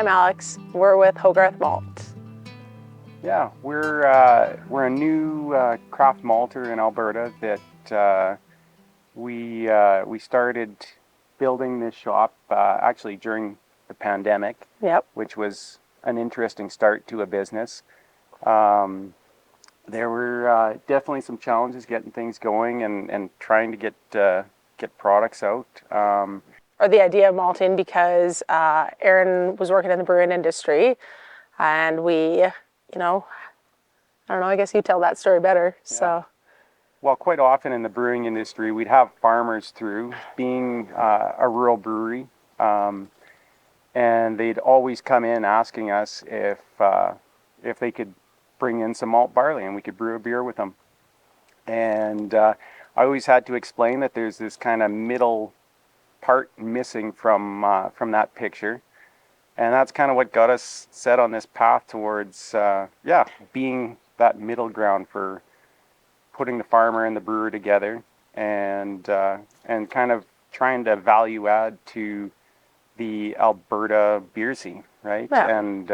I'm Alex. We're with Hogarth Malt. Yeah, we're a new craft malter in Alberta that we started building this shop actually during the pandemic, Yep. which was an interesting start to a business. Um, there were definitely some challenges getting things going and trying to get products out. Or the idea of malting because Aaron was working in the brewing industry, and I don't know, I guess you tell that story better. Yeah. So, Well, quite often in the brewing industry, we'd have farmers through, being a rural brewery, and they'd always come in asking us if they could bring in some malt barley and we could brew a beer with them. And I always had to explain that there's this kind of middle part missing from that picture, and that's kind of what got us set on this path towards being that middle ground for putting the farmer and the brewer together, and kind of trying to value add to the Alberta beer scene, right? yeah. And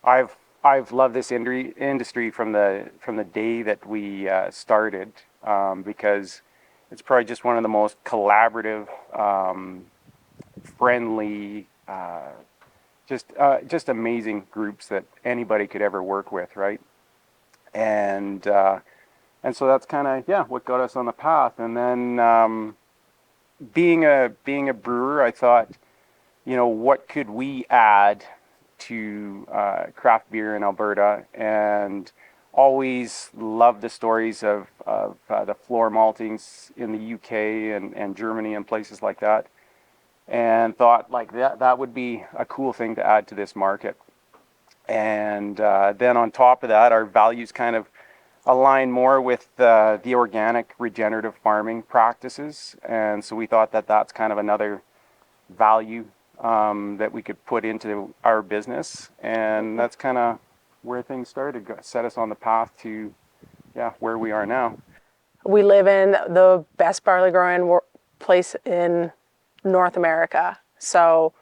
I've loved this industry from the day that we started, because it's probably just one of the most collaborative, friendly, just amazing groups that anybody could ever work with, right? And so that's kind of what got us on the path. And then being a brewer, I thought, what could we add to craft beer in Alberta? And always loved the stories of the floor maltings in the UK and Germany and places like that, and thought like that would be a cool thing to add to this market. And then on top of that, our values kind of align more with the organic regenerative farming practices, and so we thought that that's kind of another value that we could put into our business, and that's kind of where things started, set us on the path to where we are now. We live in the best barley growing place in North America. So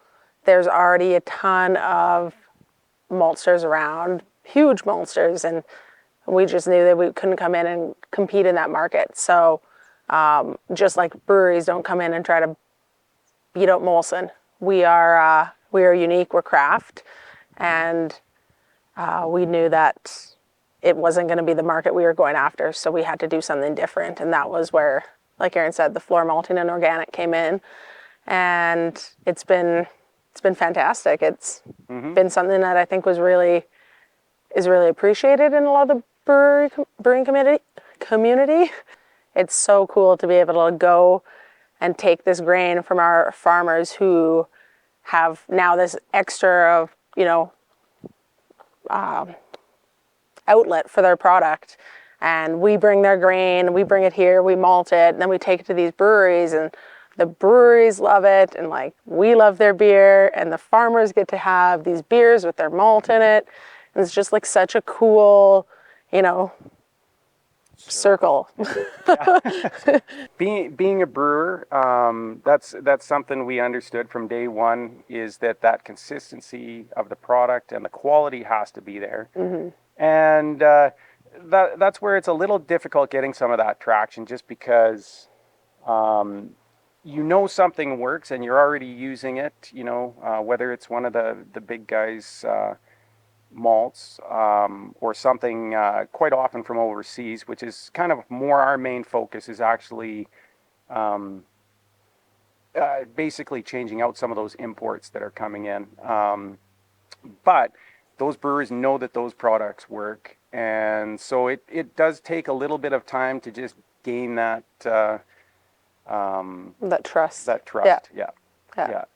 there's already a ton of maltsters around, huge maltsters, and we just knew that we couldn't come in and compete in that market. So just like breweries don't come in and try to beat out Molson, we are unique, we're craft, and we knew that it wasn't going to be the market we were going after, so we had to do something different. And that was where, like Aaron said, the floor malting and organic came in, and it's been fantastic. It's been something that I think is really appreciated in a lot of the brewing community. It's so cool to be able to go and take this grain from our farmers who have now this extra outlet for their product, and we bring their grain, we bring it here, we malt it, and then we take it to these breweries, and the breweries love it, and like we love their beer, and the farmers get to have these beers with their malt in it. And it's just like such a cool, circle. Being a brewer, that's something we understood from day one, is that consistency of the product and the quality has to be there. And that's where it's a little difficult getting some of that traction, just because something works and you're already using it, whether it's one of the big guys malts, or something quite often from overseas, which is kind of more our main focus, is actually basically changing out some of those imports that are coming in. But those brewers know that those products work, and so it does take a little bit of time to just gain that trust. That trust, yeah.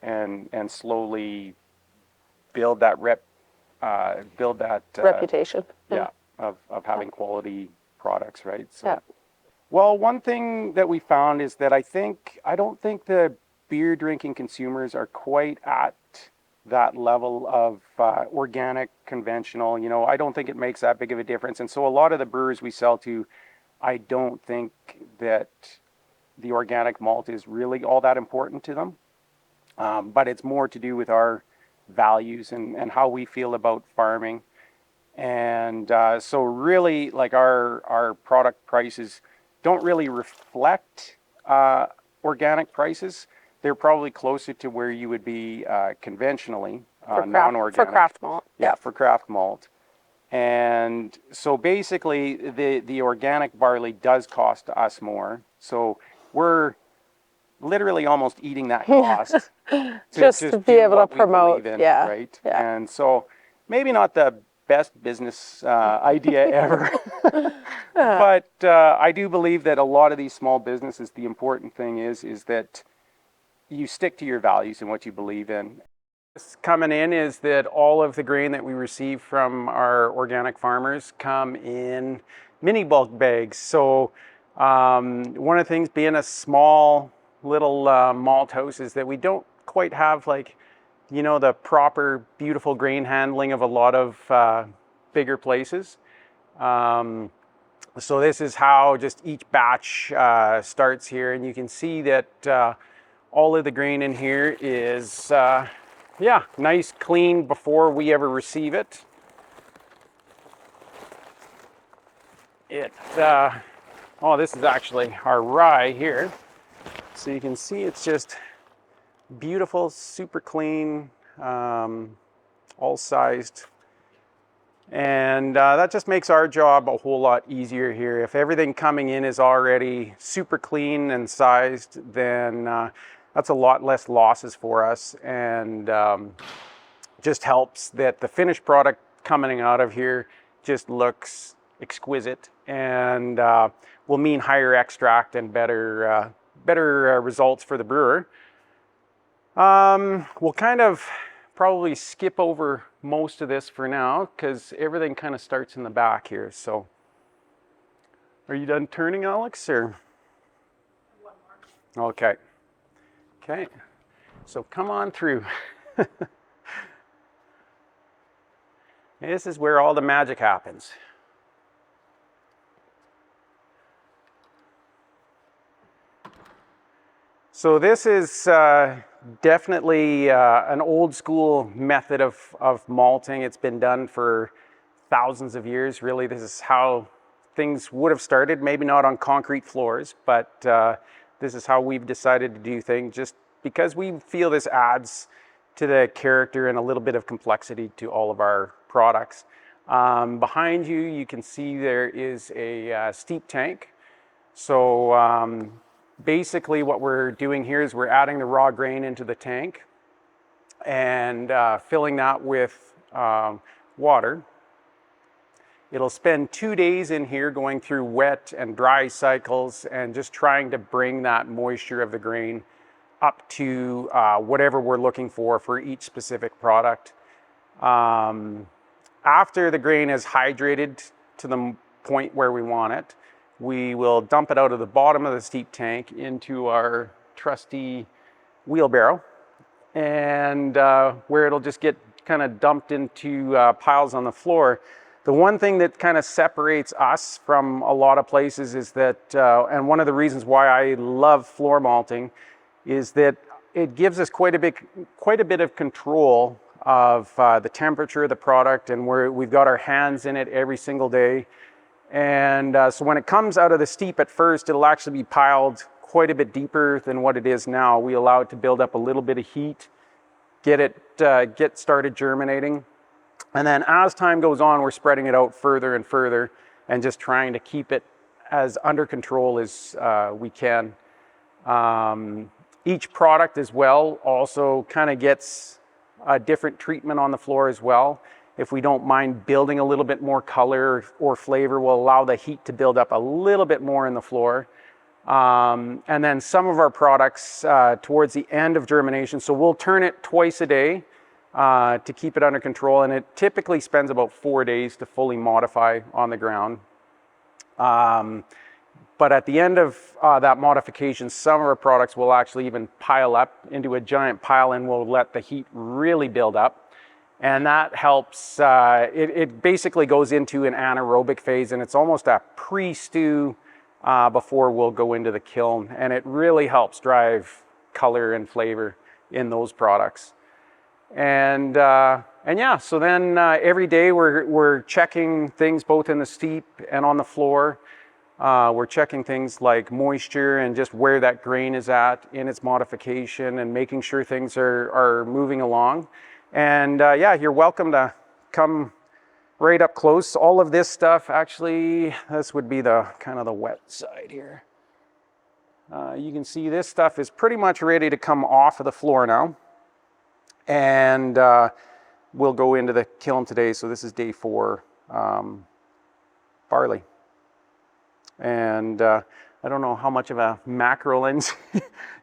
And slowly build that reputation. Of having quality products, right? So, well, one thing that we found is that I don't think the beer drinking consumers are quite at that level of organic, conventional. I don't think it makes that big of a difference. And so a lot of the brewers we sell to, I don't think that the organic malt is really all that important to them. But it's more to do with our values and how we feel about farming. And so really, like our product prices don't really reflect organic prices. They're probably closer to where you would be conventionally For non-organic. craft malt. Yeah, for craft malt. And so basically, the organic barley does cost us more. So we're literally almost eating that cost Just to be do able to what we promote. believe in, Yeah. right? Yeah. And so maybe not the best business idea ever, but I do believe that a lot of these small businesses, the important thing is that you stick to your values and what you believe in. Coming in is that all of the grain that we receive from our organic farmers come in mini bulk bags. So one of the things being a small little malt house is that we don't quite have like, you know, the proper beautiful grain handling of a lot of bigger places. So this is how just each batch starts here, and you can see that all of the grain in here is yeah, nice, clean before we ever receive it. Oh, this is actually our rye here. So you can see it's just beautiful, super clean, all sized. And that just makes our job a whole lot easier here. If everything coming in is already super clean and sized, then that's a lot less losses for us, and just helps that the finished product coming out of here just looks exquisite, and will mean higher extract and better results for the brewer. We'll kind of probably skip over most of this for now because everything kind of starts in the back here. So are you done turning, Alex, or? Okay. Okay. So come on through. This is where all the magic happens. So this is definitely an old school method of malting. It's been done for thousands of years. Really, this is how things would have started. Maybe not on concrete floors, but this is how we've decided to do things, just because we feel this adds to the character and a little bit of complexity to all of our products. Behind you, you can see there is a steep tank. So basically what we're doing here is we're adding the raw grain into the tank and filling that with water. It'll spend 2 days in here going through wet and dry cycles and just trying to bring that moisture of the grain up to whatever we're looking for each specific product. After the grain is hydrated to the point where we want it, we will dump it out of the bottom of the steep tank into our trusty wheelbarrow, and where it'll just get kind of dumped into piles on the floor. The one thing that kind of separates us from a lot of places is that, and one of the reasons why I love floor malting, is that it gives us quite a bit of control of the temperature of the product, and we've got our hands in it every single day. And so when it comes out of the steep at first, it'll actually be piled quite a bit deeper than what it is now. We allow it to build up a little bit of heat, get started germinating. And then as time goes on, we're spreading it out further and further and just trying to keep it as under control as we can. Each product as well also kind of gets a different treatment on the floor as well. If we don't mind building a little bit more color or flavor, we'll allow the heat to build up a little bit more in the floor. And then some of our products towards the end of germination, so we'll turn it twice a day to keep it under control, and it typically spends about 4 days to fully modify on the ground. But at the end of that modification, some of our products will actually even pile up into a giant pile, and we'll let the heat really build up. And that helps, it basically goes into an anaerobic phase, and it's almost a pre-stew before we'll go into the kiln. And it really helps drive color and flavor in those products. And yeah, so then every day we're checking things both in the steep and on the floor. We're checking things like moisture and just where that grain is at in its modification, and making sure things are moving along. And yeah, you're welcome to come right up close. All of this stuff, actually, this would be the kind of the wet side here. You can see this stuff is pretty much ready to come off of the floor now. And we'll go into the kiln today. So this is day 4 barley. And I don't know how much of a macro lens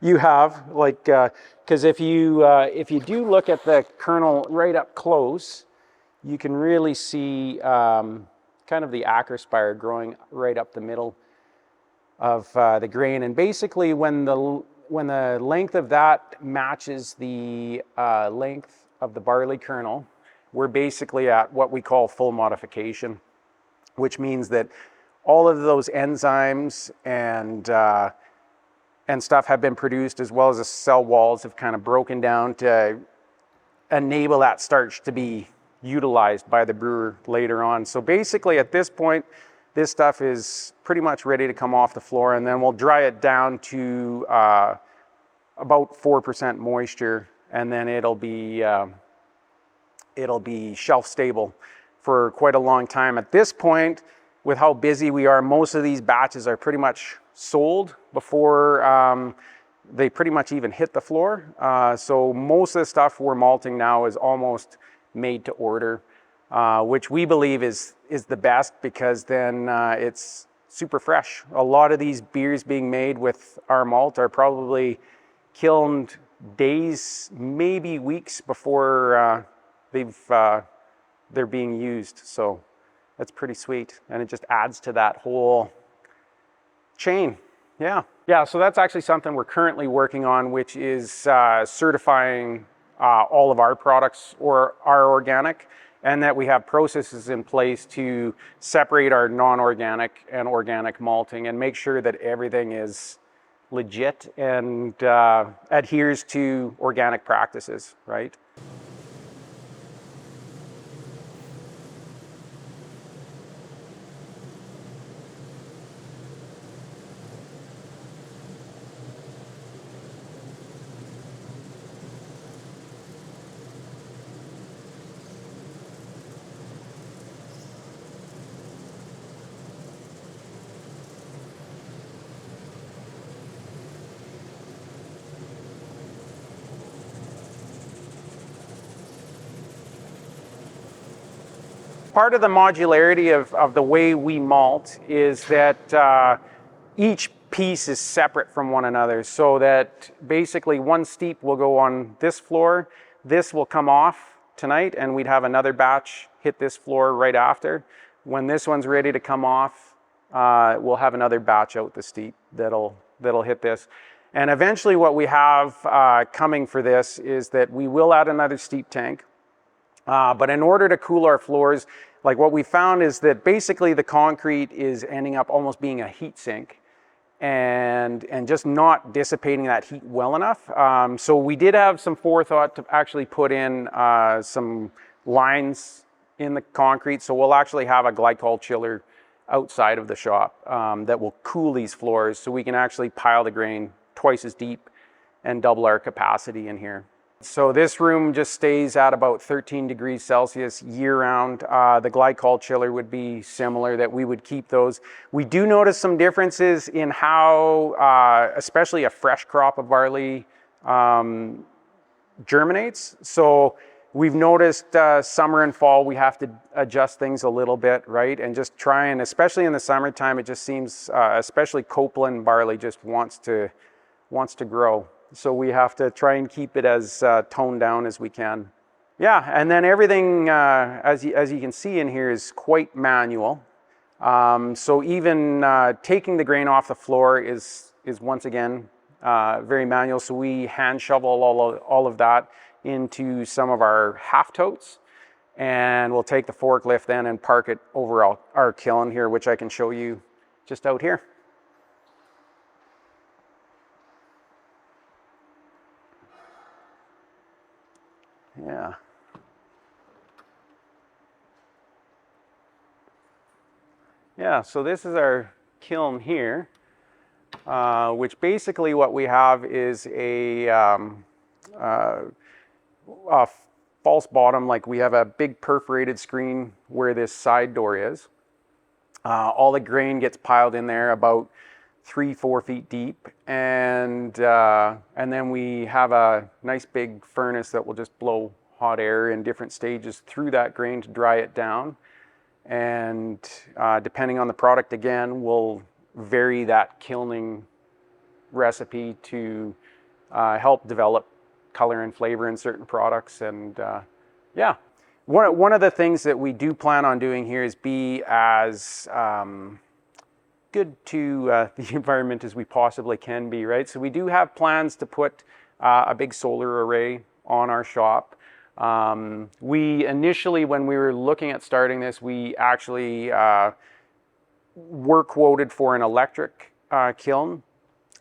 you have, like, because if you do look at the kernel right up close, you can really see kind of the acrospire growing right up the middle of the grain. And basically, when the length of that matches the length of the barley kernel, we're basically at what we call full modification, which means that all of those enzymes and stuff have been produced, as well as the cell walls have kind of broken down to enable that starch to be utilized by the brewer later on. So basically at this point, this stuff is pretty much ready to come off the floor, and then we'll dry it down to about 4% moisture, and then it'll be shelf stable for quite a long time. At this point, with how busy we are, most of these batches are pretty much sold before they pretty much even hit the floor. So most of the stuff we're malting now is almost made to order, which we believe is the best, because then it's super fresh. A lot of these beers being made with our malt are probably kilned days, maybe weeks before they're being used. So that's pretty sweet, and it just adds to that whole chain. Yeah, so that's actually something we're currently working on, which is certifying all of our products or are organic, and that we have processes in place to separate our non-organic and organic malting, and make sure that everything is legit and adheres to organic practices, right? Part of the modularity of the way we malt is that each piece is separate from one another, so that basically one steep will go on this floor, this will come off tonight, and we'd have another batch hit this floor right after. When this one's ready to come off, we'll have another batch out the steep that'll hit this. And eventually what we have coming for this is that we will add another steep tank. But in order to cool our floors, like what we found is that basically the concrete is ending up almost being a heat sink, and just not dissipating that heat well enough. So we did have some forethought to actually put in some lines in the concrete. So we'll actually have a glycol chiller outside of the shop that will cool these floors, so we can actually pile the grain twice as deep and double our capacity in here. So this room just stays at about 13 degrees Celsius year round. The glycol chiller would be similar, that we would keep those. We do notice some differences in how, especially a fresh crop of barley germinates. So we've noticed summer and fall, we have to adjust things a little bit, right? And just try, and especially in the summertime, it just seems, especially Copeland barley just wants to grow. So we have to try and keep it as toned down as we can. Yeah, and then everything, as you can see in here, is quite manual. So even taking the grain off the floor is once again very manual. So we hand shovel all of that into some of our half totes, and we'll take the forklift then and park it over our kiln here, which I can show you just out here. Yeah. Yeah, so this is our kiln here, which basically what we have is a false bottom, like we have a big perforated screen where this side door is. All the grain gets piled in there about 3-4 feet deep, and then we have a nice big furnace that will just blow hot air in different stages through that grain to dry it down. And depending on the product, again, we'll vary that kilning recipe to help develop color and flavor in certain products. And yeah, one of the things that we do plan on doing here is be as good to the environment as we possibly can be, right? So we do have plans to put a big solar array on our shop. We initially, when we were looking at starting this, we actually were quoted for an electric kiln,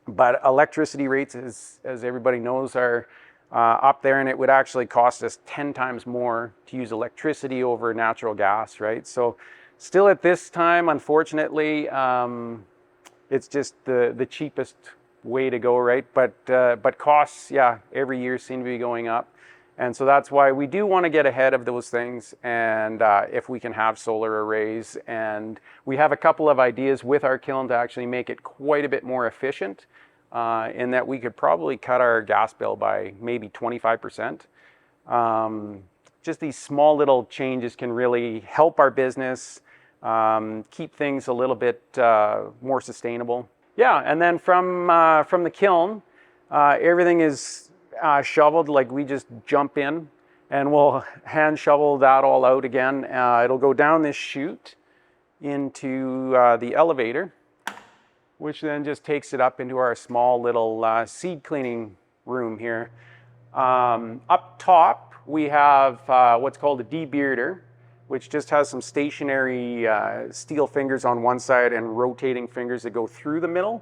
but electricity rates, as everybody knows, are up there, and it would actually cost us 10 times more to use electricity over natural gas, right? So still at this time, unfortunately, it's just the cheapest way to go, right? But costs, yeah, every year seem to be going up. And so that's why we do want to get ahead of those things, and if we can have solar arrays. And we have a couple of ideas with our kiln to actually make it quite a bit more efficient, in that we could probably cut our gas bill by maybe 25%. Just these small little changes can really help our business, keep things a little bit more sustainable. Yeah, and then from the kiln, everything is shoveled. Like, we just jump in and we'll hand shovel that all out again. It'll go down this chute into the elevator, which then just takes it up into our small little seed cleaning room here. Up top, we have what's called a debearder, which just has some stationary steel fingers on one side and rotating fingers that go through the middle.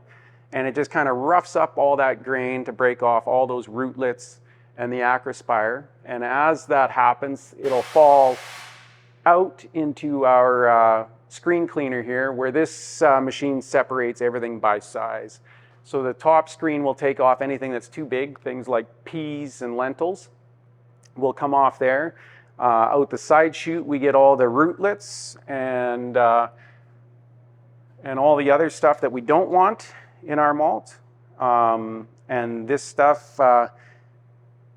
And it just kind of roughs up all that grain to break off all those rootlets and the acrospire. And as that happens, it'll fall out into our screen cleaner here, where this machine separates everything by size. So the top screen will take off anything that's too big, things like peas and lentils will come off there. Out the side chute, we get all the rootlets and all the other stuff that we don't want in our malt. And this stuff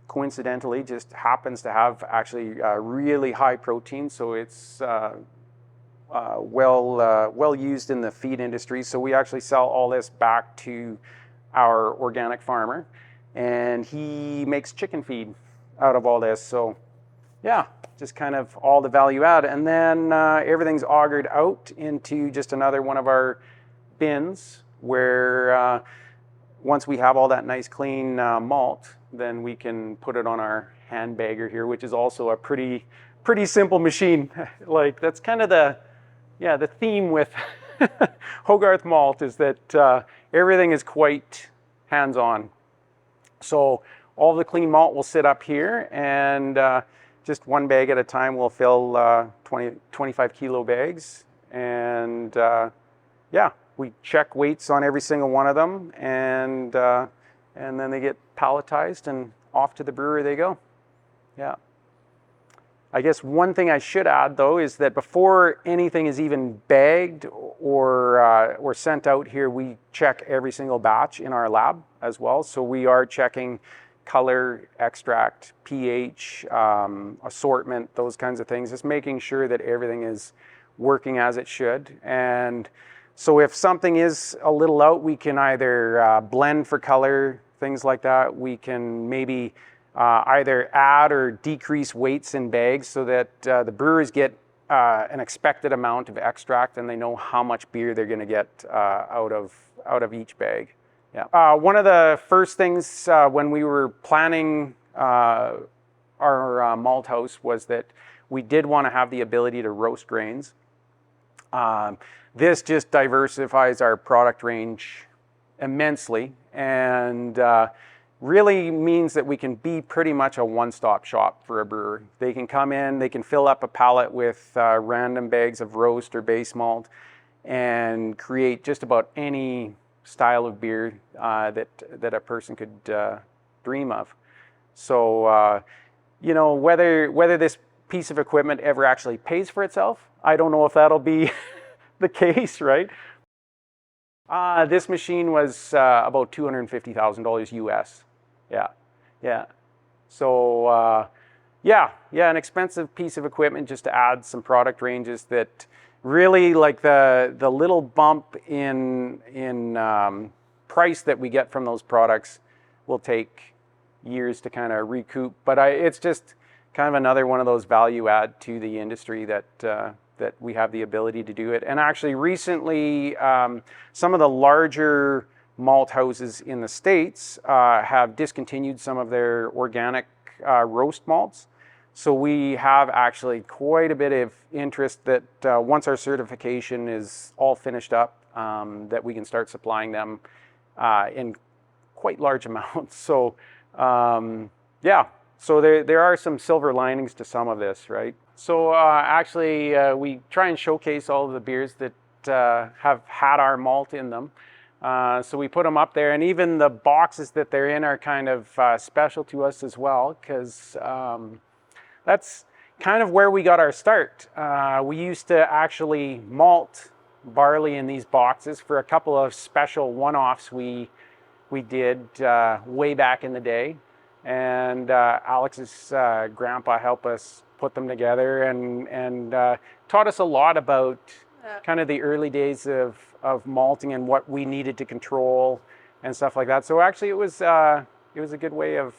coincidentally just happens to have actually really high protein, so it's well used in the feed industry. So we actually sell all this back to our organic farmer, and he makes chicken feed out of all this. So yeah, just kind of all the value add. And then everything's augered out into just another one of our bins, where once we have all that nice clean malt, then we can put it on our hand bagger here, which is also a pretty simple machine. Like, that's kind of the theme with Hogarth malt, is that everything is quite hands-on. So all the clean malt will sit up here, and just one bag at a time we'll fill 25 kilo bags. And yeah, we check weights on every single one of them, and then they get palletized and off to the brewery they go. Yeah. I guess one thing I should add, though, is that before anything is even bagged or sent out here, we check every single batch in our lab as well. So we are checking color, extract, pH, assortment, those kinds of things, just making sure that everything is working as it should. And so if something is a little out, we can either blend for color, things like that. We can maybe either add or decrease weights in bags so that the brewers get an expected amount of extract, and they know how much beer they're going to get out of each bag. Yeah. One of the first things when we were planning our malt house was that we did want to have the ability to roast grains. This just diversifies our product range immensely, and really means that we can be pretty much a one-stop shop for a brewer. They can come in, they can fill up a pallet with random bags of roast or base malt and create just about any style of beer that a person could dream of. So, you know, whether this piece of equipment ever actually pays for itself, I don't know if that'll be the case, right? This machine was about $250,000 US. Yeah. So, yeah, an expensive piece of equipment just to add some product ranges that really, like the little bump in price that we get from those products will take years to kind of recoup. But it's just kind of another one of those value add to the industry that we have the ability to do it. And actually recently, some of the larger malt houses in the States have discontinued some of their organic roast malts. So we have actually quite a bit of interest that once our certification is all finished up, that we can start supplying them in quite large amounts. So yeah, so there are some silver linings to some of this, right? So actually we try and showcase all of the beers that have had our malt in them. So we put them up there, and even the boxes that they're in are kind of special to us as well, because that's kind of where we got our start. We used to actually malt barley in these boxes for a couple of special one-offs we did way back in the day. And Alex's grandpa helped us put them together and taught us a lot about kind of the early days of malting and what we needed to control and stuff like that. So actually it was a good way of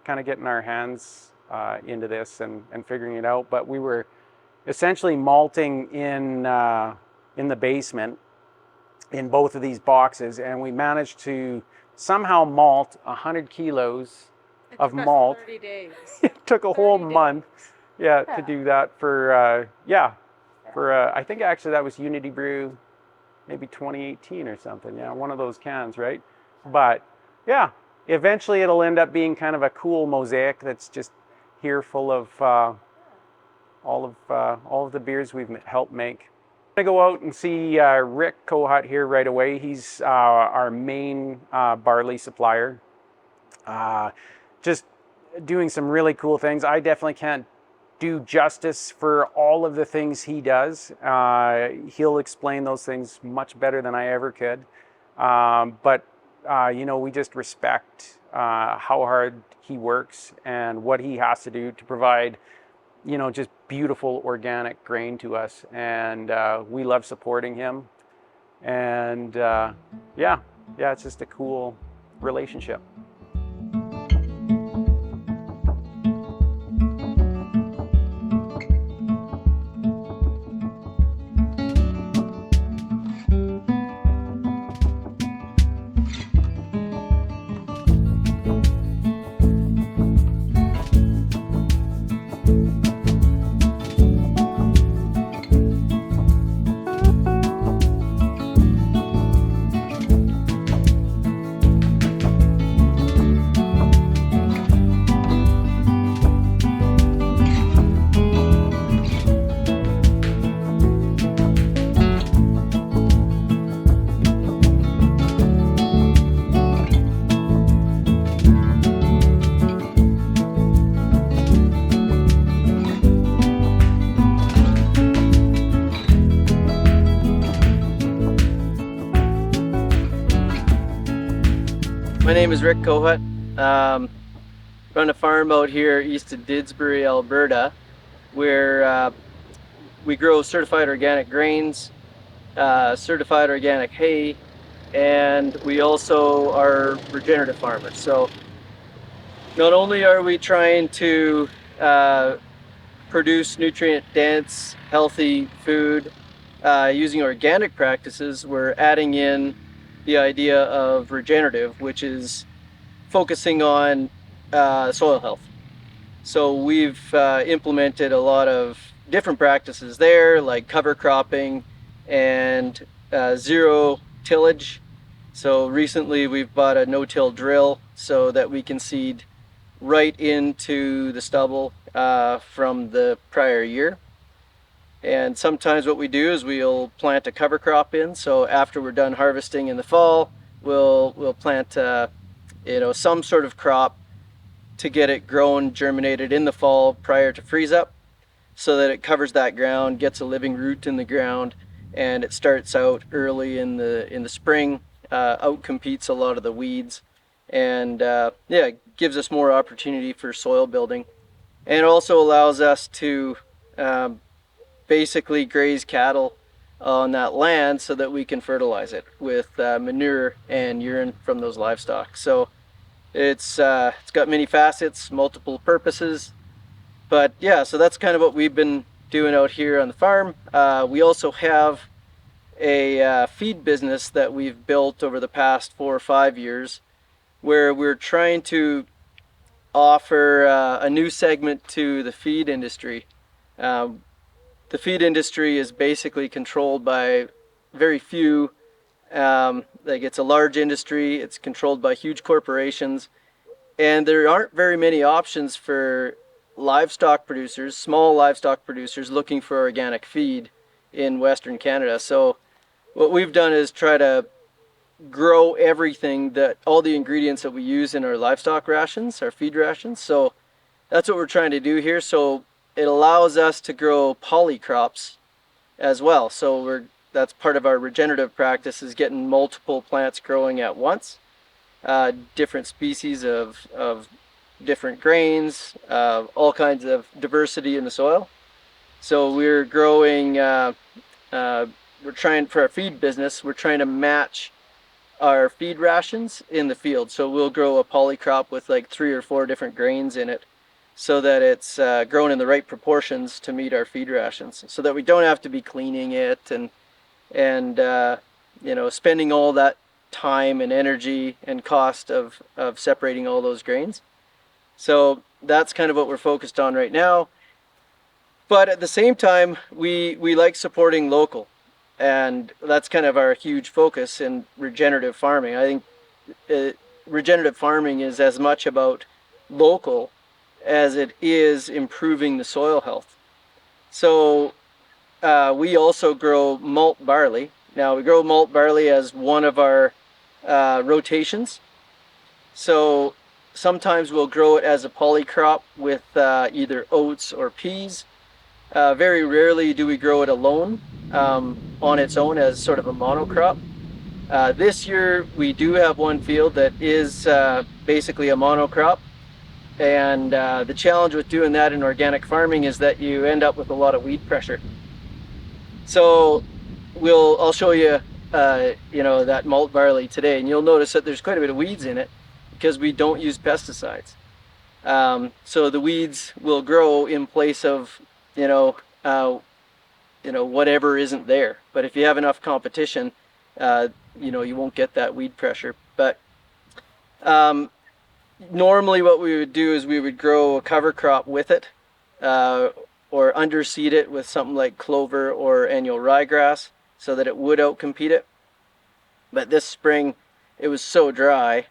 kind of getting our hands into this and figuring it out. But we were essentially malting in the basement in both of these boxes, and we managed to somehow malt 100 kilos of malt. 30 days. It took a whole month, to do that for I think actually that was Unity Brew, maybe 2018 or something. Yeah, one of those cans, right? But yeah, eventually it'll end up being kind of a cool mosaic that's just here full of all of the beers we've helped make. I'm gonna go out and see Rick Kohut here right away. He's our main barley supplier. Just doing some really cool things. I definitely can't do justice for all of the things he does. He'll explain those things much better than I ever could. But you know, we just respect how hard he works and what he has to do to provide, you know, just beautiful organic grain to us. And we love supporting him. And yeah, it's just a cool relationship. My name is Rick Kohut. Run a farm out here east of Didsbury, Alberta, where we grow certified organic grains, certified organic hay, and we also are regenerative farmers. So not only are we trying to produce nutrient-dense, healthy food using organic practices, we're adding in the idea of regenerative, which is focusing on soil health. So we've implemented a lot of different practices there, like cover cropping and zero tillage. So recently we've bought a no-till drill so that we can seed right into the stubble from the prior year. And sometimes what we do is we'll plant a cover crop in. So after we're done harvesting in the fall, we'll plant some sort of crop to get it grown, germinated in the fall prior to freeze up, so that it covers that ground, gets a living root in the ground, and it starts out early in the spring, outcompetes a lot of the weeds, and gives us more opportunity for soil building, and also allows us to basically graze cattle on that land so that we can fertilize it with manure and urine from those livestock. So it's got many facets, multiple purposes, but yeah, so that's kind of what we've been doing out here on the farm. We also have a feed business that we've built over the past 4 or 5 years, where we're trying to offer a new segment to the feed industry. The feed industry is basically controlled by very few. It's a large industry, it's controlled by huge corporations, and there aren't very many options for livestock producers, small livestock producers looking for organic feed in Western Canada. So what we've done is try to grow everything, all the ingredients that we use in our livestock rations, our feed rations. So that's what we're trying to do here. So it allows us to grow polycrops as well. So that's part of our regenerative practice, is getting multiple plants growing at once, different species of different grains, all kinds of diversity in the soil. So we're growing, for our feed business, we're trying to match our feed rations in the field. So we'll grow a polycrop with like 3 or 4 different grains in it, so that it's grown in the right proportions to meet our feed rations, so that we don't have to be cleaning it and spending all that time and energy and cost of separating all those grains. So that's kind of what we're focused on right now. But at the same time, we like supporting local, and that's kind of our huge focus in regenerative farming. I think regenerative farming is as much about local as it is improving the soil health. So we also grow malt barley. Now we grow malt barley as one of our rotations. So sometimes we'll grow it as a polycrop with either oats or peas. Very rarely do we grow it alone on its own as sort of a monocrop. This year we do have one field that is basically a monocrop. And the challenge with doing that in organic farming is that you end up with a lot of weed pressure. So I'll show you, that malt barley today, and you'll notice that there's quite a bit of weeds in it because we don't use pesticides. So the weeds will grow in place of, whatever isn't there. But if you have enough competition, you won't get that weed pressure. But normally what we would do is we would grow a cover crop with it, or underseed it with something like clover or annual ryegrass, so that it would outcompete it. But this spring it was so dry,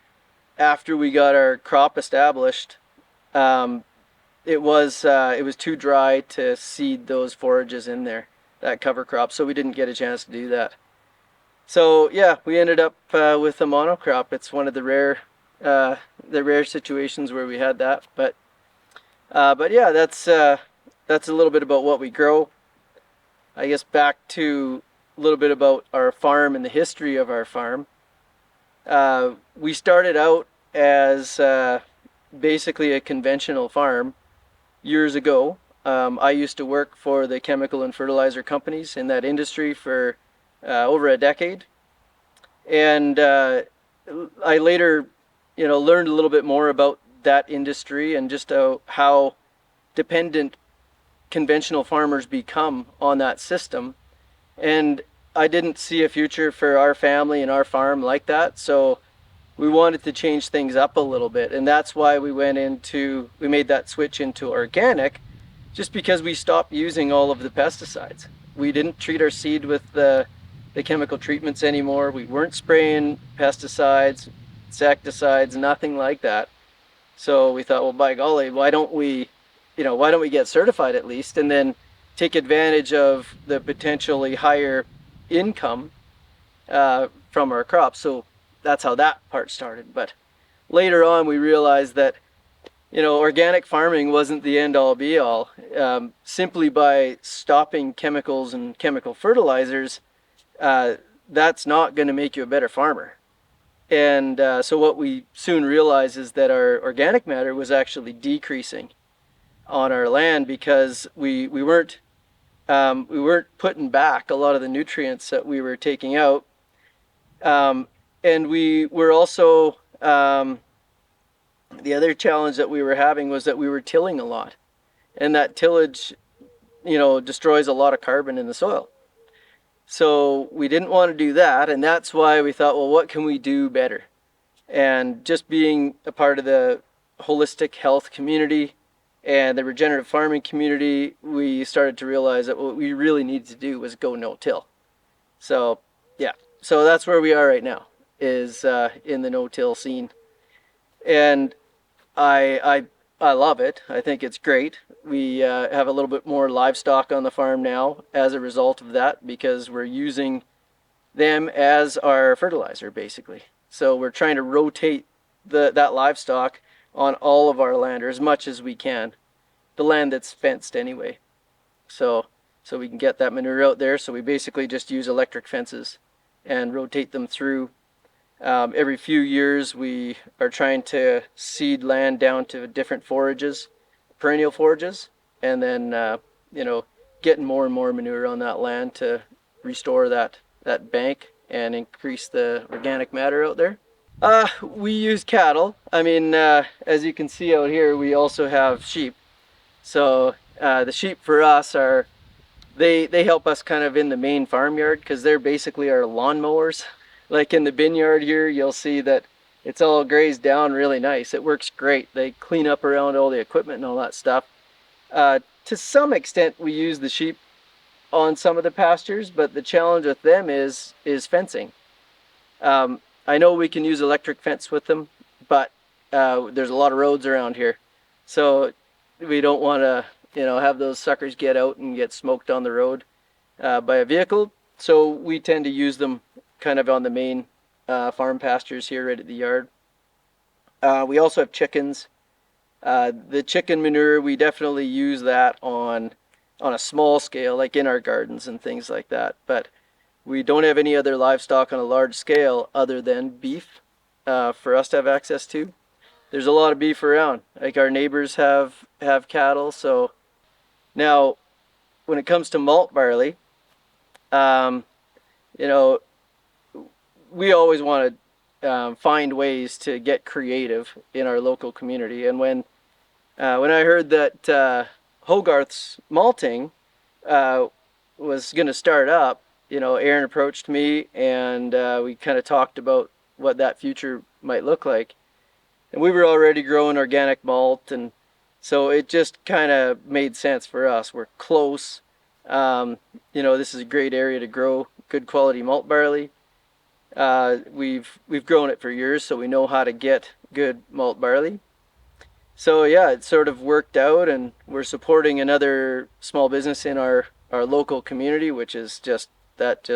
after we got our crop established, it was too dry to seed those forages in there, that cover crop, so we didn't get a chance to do that. So yeah, we ended up with a monocrop. It's one of the rare situations where we had that, but yeah, that's a little bit about what we grow. I guess back to a little bit about our farm and the history of our farm. We started out as basically a conventional farm years ago. I used to work for the chemical and fertilizer companies in that industry for over a decade, and I later learned a little bit more about that industry and just how dependent conventional farmers become on that system. And I didn't see a future for our family and our farm like that, so we wanted to change things up a little bit, and that's why we made that switch into organic, just because we stopped using all of the pesticides. We didn't treat our seed with the chemical treatments anymore. We weren't spraying pesticides. insecticides, nothing like that. So we thought, well, by golly, why don't we get certified at least, and then take advantage of the potentially higher income from our crops. So that's how that part started. But later on, we realized that organic farming wasn't the end all be all. Simply by stopping chemicals and chemical fertilizers, that's not going to make you a better farmer. And so what we soon realized is that our organic matter was actually decreasing on our land because we weren't putting back a lot of the nutrients that we were taking out, and we were also the other challenge that we were having was that we were tilling a lot, and that tillage destroys a lot of carbon in the soil. So we didn't want to do that, and that's why we thought, well, what can we do better? And just being a part of the holistic health community and the regenerative farming community, we started to realize that what we really needed to do was go no-till. So yeah, so that's where we are right now, is in the no-till scene. And I love it. I think it's great. We have a little bit more livestock on the farm now as a result of that, because we're using them as our fertilizer, basically. So we're trying to rotate that livestock on all of our land, or as much as we can, the land that's fenced anyway. So we can get that manure out there. So we basically just use electric fences and rotate them through. Every few years we are trying to seed land down to different forages, perennial forages, and then getting more and more manure on that land to restore that bank and increase the organic matter out there. We use cattle. I mean, as you can see out here, we also have sheep. So the sheep for us they help us kind of in the main farmyard, because they're basically our lawnmowers. Like in the bin yard here, you'll see that it's all grazed down really nice. It works great. They clean up around all the equipment and all that stuff. To some extent, we use the sheep on some of the pastures, but the challenge with them is fencing. I know we can use electric fence with them, but there's a lot of roads around here, so we don't want to have those suckers get out and get smoked on the road by a vehicle. So we tend to use them kind of on the main farm pastures here right at the yard. We also have chickens. The chicken manure, we definitely use that on a small scale, like in our gardens and things like that. But we don't have any other livestock on a large scale other than beef for us to have access to. There's a lot of beef around. Like our neighbors have cattle. So now, when it comes to malt barley, we always want to find ways to get creative in our local community. And when I heard that Hogarth's malting was going to start up, Aaron approached me, and we kind of talked about what that future might look like. And we were already growing organic malt, and so it just kind of made sense for us. We're close. This is a great area to grow good quality malt barley. We've grown it for years, so we know how to get good malt barley. So yeah, it sort of worked out, and we're supporting another small business in our local community, which is that's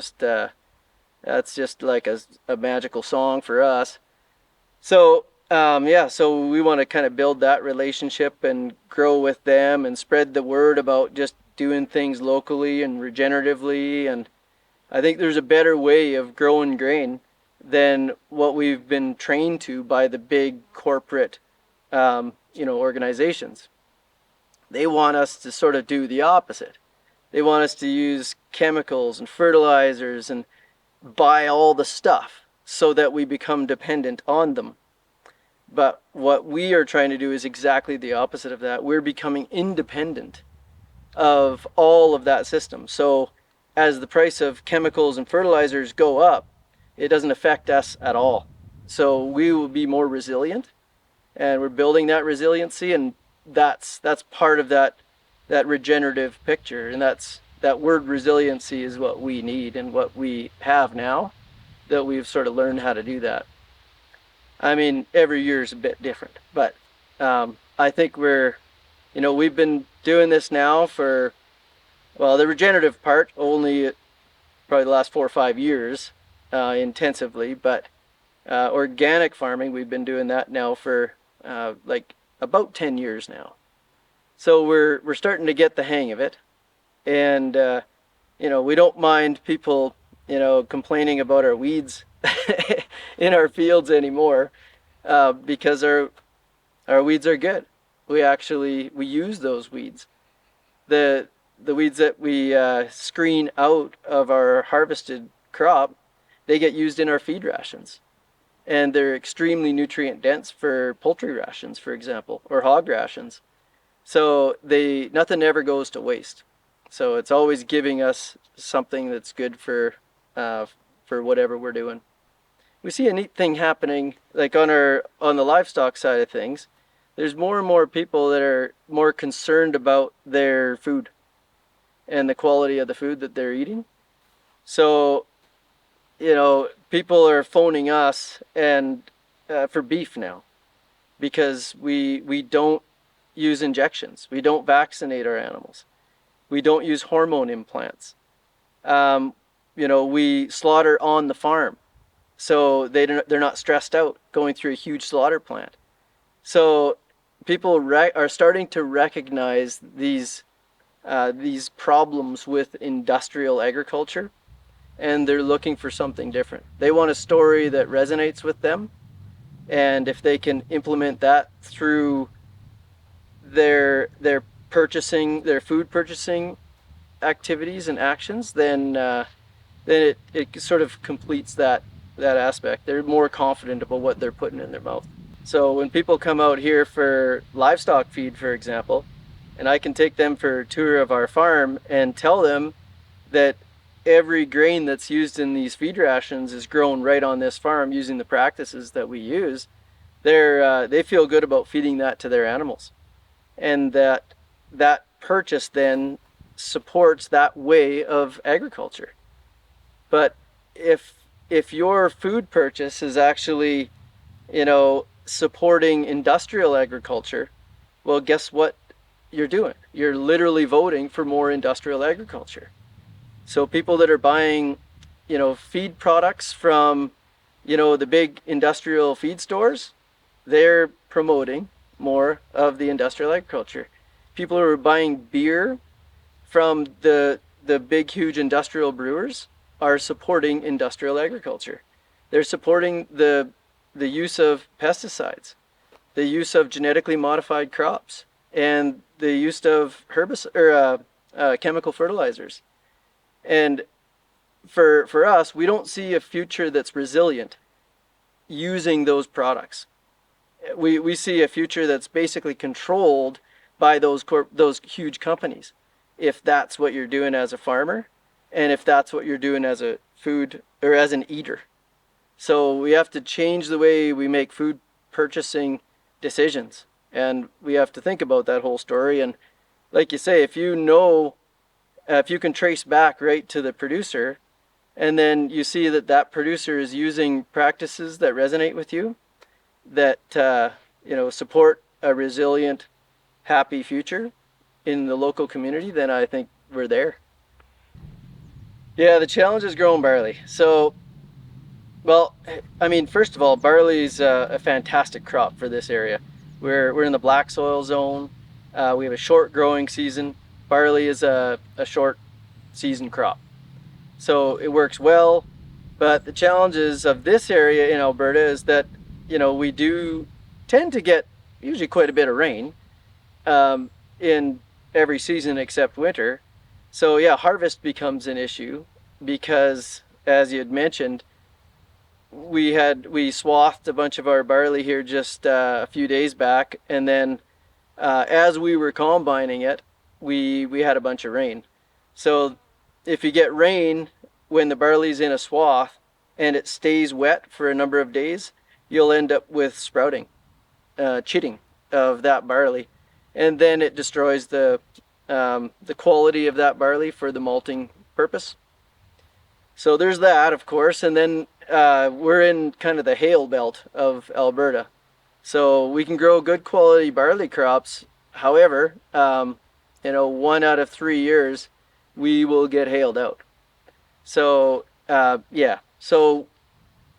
just like a magical song for us. So so we want to kind of build that relationship and grow with them and spread the word about just doing things locally and regeneratively. And I think there's a better way of growing grain than what we've been trained to by the big corporate organizations. They want us to sort of do the opposite. They want us to use chemicals and fertilizers and buy all the stuff so that we become dependent on them. But what we are trying to do is exactly the opposite of that. We're becoming independent of all of that system. So as the price of chemicals and fertilizers go up, it doesn't affect us at all. So we will be more resilient, and we're building that resiliency, and that's part of that regenerative picture. And that word resiliency is what we need and what we have now, that we've sort of learned how to do that. I mean, every year is a bit different, but I think we've been doing this now for, well, the regenerative part only probably the last 4 or 5 years intensively, but organic farming, we've been doing that now for like about 10 years now. So we're starting to get the hang of it, and we don't mind people complaining about our weeds in our fields anymore, because our weeds are good. We use those weeds. The weeds that we screen out of our harvested crop, they get used in our feed rations, and they're extremely nutrient dense for poultry rations, for example, or hog rations. So nothing ever goes to waste. So it's always giving us something that's good for whatever we're doing. We see a neat thing happening, like on the livestock side of things. There's more and more people that are more concerned about their food and the quality of the food that they're eating. So, people are phoning us and for beef now, because we don't use injections. We don't vaccinate our animals. We don't use hormone implants. We slaughter on the farm, so they're not stressed out going through a huge slaughter plant. So people are starting to recognize these problems with industrial agriculture, and they're looking for something different. They want a story that resonates with them, and if they can implement that through their food purchasing activities and actions, then it sort of completes that aspect. They're more confident about what they're putting in their mouth. So when people come out here for livestock feed, for example, and I can take them for a tour of our farm and tell them that every grain that's used in these feed rations is grown right on this farm using the practices that we use, they feel good about feeding that to their animals. And that purchase then supports that way of agriculture. But if your food purchase is actually, supporting industrial agriculture, well, guess what you're doing? You're literally voting for more industrial agriculture. So people that are buying, feed products from, the big industrial feed stores, they're promoting more of the industrial agriculture. People who are buying beer from the big, huge industrial brewers are supporting industrial agriculture. They're supporting the use of pesticides, the use of genetically modified crops, and the use of chemical fertilizers. And for us, we don't see a future that's resilient using those products. We see a future that's basically controlled by those huge companies, if that's what you're doing as a farmer, and if that's what you're doing as a food or as an eater. So we have to change the way we make food purchasing decisions, and we have to think about that whole story. And like you say, if you can trace back right to the producer, and then you see that producer is using practices that resonate with you, that support a resilient, happy future in the local community, then I think we're there. Yeah, the challenge is growing barley. So, well, I mean, first of all, barley is a fantastic crop for this area. We're in the black soil zone. We have a short growing season. Barley is a short season crop, so it works well. But the challenges of this area in Alberta is that we do tend to get usually quite a bit of rain in every season except winter. So yeah, harvest becomes an issue because, as you had mentioned, we swathed a bunch of our barley here just a few days back, and then as we were combining it, we had a bunch of rain. So if you get rain when the barley's in a swath and it stays wet for a number of days, you'll end up with sprouting, chitting of that barley, and then it destroys the quality of that barley for the malting purpose. So there's that, of course, and then we're in kind of the hail belt of Alberta. So we can grow good quality barley crops. However, 1 out of 3 years, we will get hailed out. So, So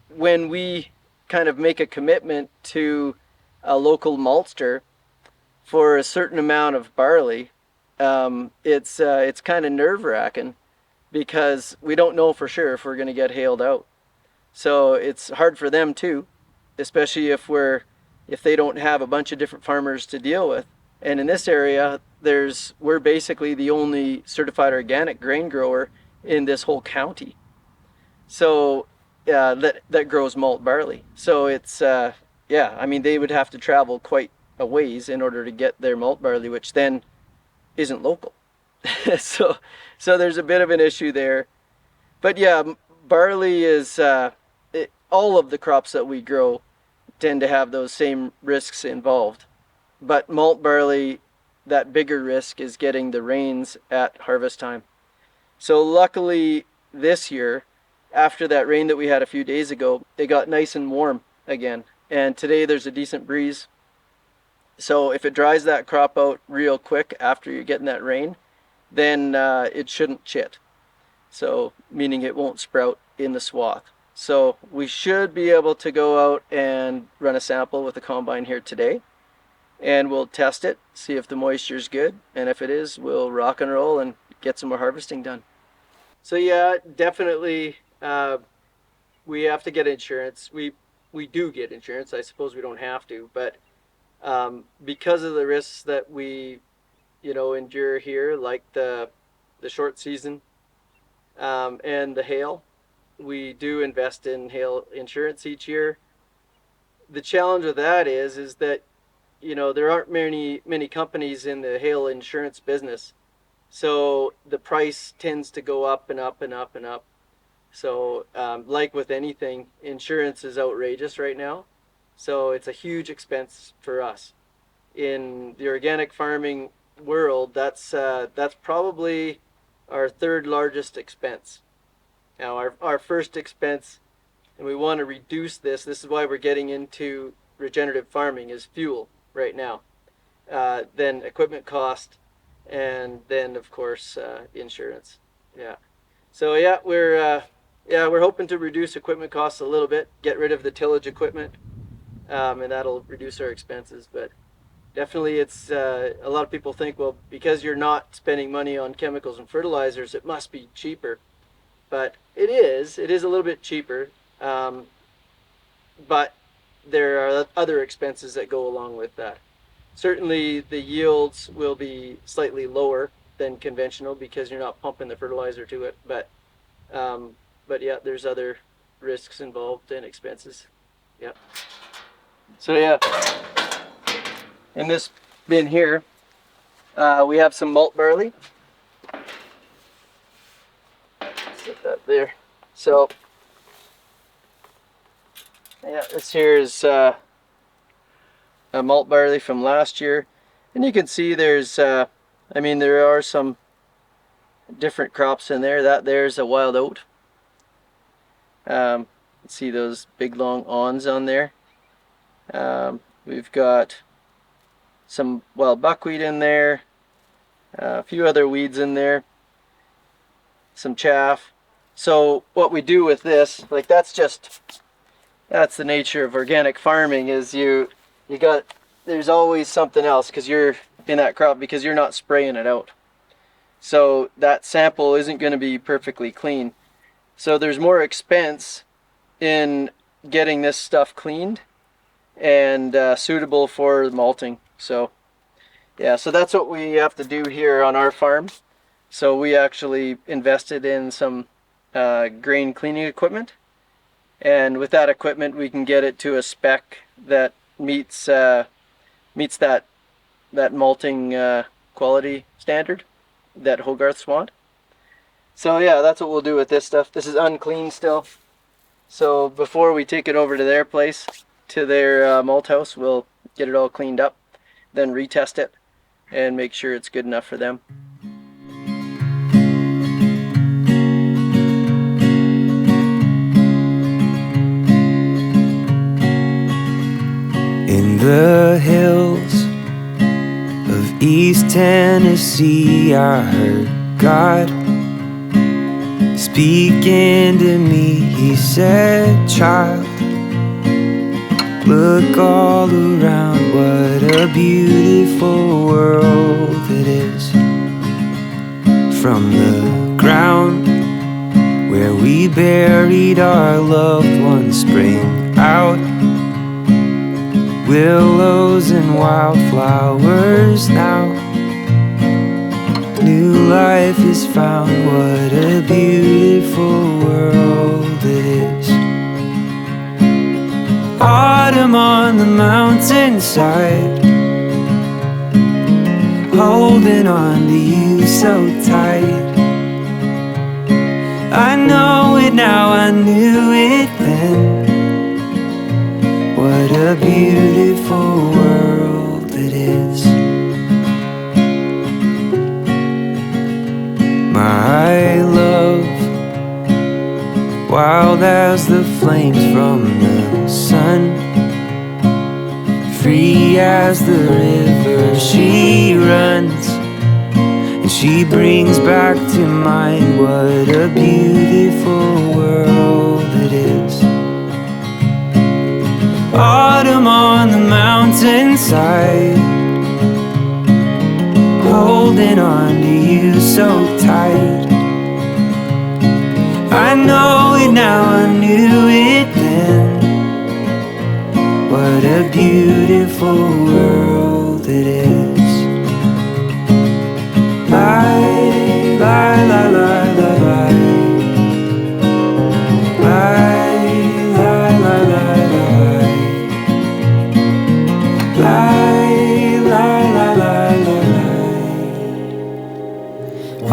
when we kind of make a commitment to a local maltster for a certain amount of barley, it's kind of nerve-wracking because we don't know for sure if we're going to get hailed out. So it's hard for them too, especially if they don't have a bunch of different farmers to deal with. And in this area, we're basically the only certified organic grain grower in this whole county. So that grows malt barley. So it's they would have to travel quite a ways in order to get their malt barley, which then isn't local. so there's a bit of an issue there. But yeah, barley is all of the crops that we grow tend to have those same risks involved. But malt barley, that bigger risk is getting the rains at harvest time. So luckily this year, after that rain that we had a few days ago, it got nice and warm again. And today there's a decent breeze. So if it dries that crop out real quick after you're getting that rain, then it shouldn't chit. So meaning it won't sprout in the swath. So we should be able to go out and run a sample with the combine here today. And we'll test it, see if the moisture is good. And if it is, we'll rock and roll and get some more harvesting done. So yeah, definitely we have to get insurance. We do get insurance. I suppose we don't have to, but because of the risks that we endure here, like the short season and the hail, we do invest in hail insurance each year. The challenge with that is that there aren't many companies in the hail insurance business, so the price tends to go up and up and up and up. So like with anything, insurance is outrageous right now, so it's a huge expense for us. In the organic farming world, that's probably our third largest expense. Now our first expense, and we want to reduce this is why we're getting into regenerative farming, is fuel right now, then equipment cost, and then of course insurance. So we're hoping to reduce equipment costs a little bit, get rid of the tillage equipment, and that'll reduce our expenses. But definitely it's a lot of people think, well, because you're not spending money on chemicals and fertilizers, it must be cheaper. But it is a little bit cheaper, but there are other expenses that go along with that. Certainly the yields will be slightly lower than conventional because you're not pumping the fertilizer to it, but yeah, there's other risks involved and expenses. Yeah. So yeah, in this bin here, we have some malt barley. Set that there. So yeah, this here is a malt barley from last year, and you can see there's there are some different crops in there. That there's a wild oat. See those big long awns on there. We've got some wild buckwheat in there, a few other weeds in there, some chaff. So what we do with this, like that's the nature of organic farming, is there's always something else because you're in that crop, because you're not spraying it out. So that sample isn't going to be perfectly clean. So there's more expense in getting this stuff cleaned and suitable for malting. So yeah, so that's what we have to do here on our farm. So we actually invested in some grain cleaning equipment, and with that equipment we can get it to a spec that meets that malting quality standard that Hogarths want. So yeah, that's what we'll do with this stuff. This is unclean still, so before we take it over to their place, to their malt house, we'll get it all cleaned up, then retest it and make sure it's good enough for them. Tennessee, I heard God speaking to me. He said, child, look all around, what a beautiful world it is. From the ground where we buried our loved ones spring out willows and wildflowers now. New life is found, what a beautiful world it is. Autumn on the mountainside, holding on to you so tight. I know it now, I knew it then. What a beautiful world it is. My love, wild as the flames from the sun, free as the river she runs, and she brings back to mind what a beautiful world it is. Autumn on the mountainside, holding on to you so tight. I know it now, I knew it then. What a beautiful world it is. Lie, lie, lie, lie, lie, lie.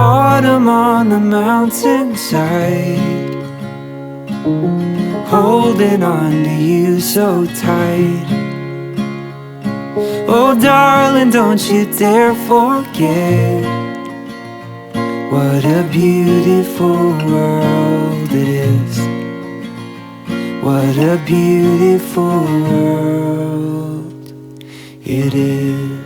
Autumn on the mountainside, holding on to you so tight. Oh darling, don't you dare forget what a beautiful world it is. What a beautiful world it is.